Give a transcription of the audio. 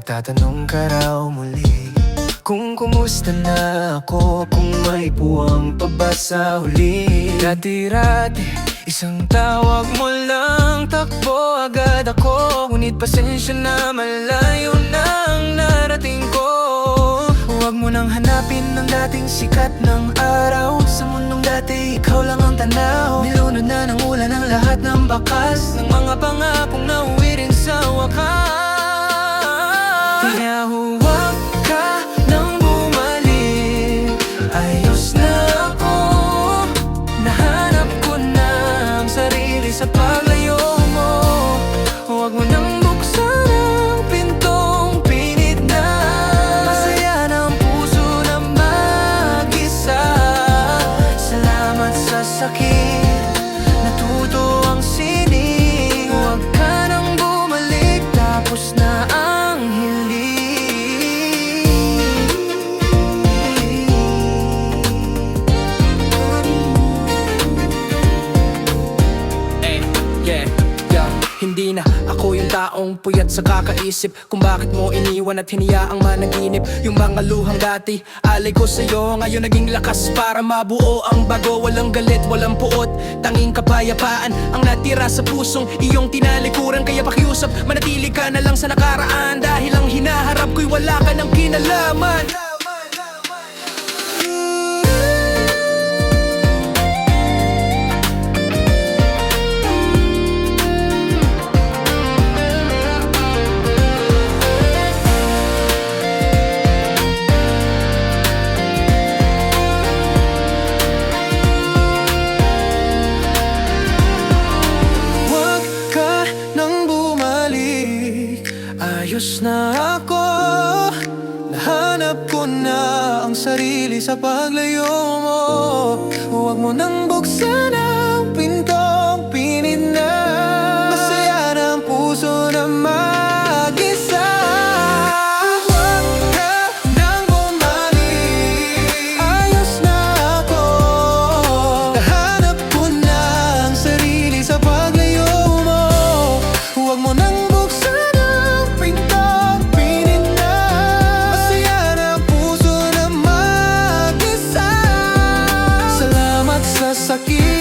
nagtatanong ka raw muli kung kumusta na ako, kung may puwang pa ba sa huli. Dati-rati, isang tawag mo lang, takbo agad ako. Ngunit pasensya na, malayo na ang narating ko. Huwag mo nang hanapin ang dating sikat ng araw. Sa mundong dati, ikaw lang ang tanaw. Nilunod na ng ulan ang lahat ng bakas ng mga pangakong nauwi rin sa wakas. Kaya huwag ka nang bumalik, ayos na ako. Nahanap ko na ang sarili sa paglayo mo. Huwag mo nang buksan ang pintong pinit na. Masaya ng puso na mag-isa. Salamat sa sakit, natuto ang sining. Huwag ka nang bumalik, tapos na ang hiling. Hindi na ako yung taong puyat sa kakaisip kung bakit mo iniwan at hiniyaang managinip. Yung mga luhang dati, alay ko sa'yo, ngayon naging lakas para mabuo ang bago. Walang galit, walang puot, tanging kapayapaan ang natira sa pusong iyong tinalikuran. Kaya pakiusap, manatili ka na lang sa nakaraan, dahil ang hinaharap ko'y wala ka ng kinalaman. Ayos na ako, nahanap ko na ang sarili sa paglayo mo. Huwag mo nang buksan ang pintong pinit na. Masaya ng puso na mag-isa. Huwag ka nang bumalik, ayos na ako. Nahanap ko na ang sarili sa paglayo mo. Huwag mo nang sakit.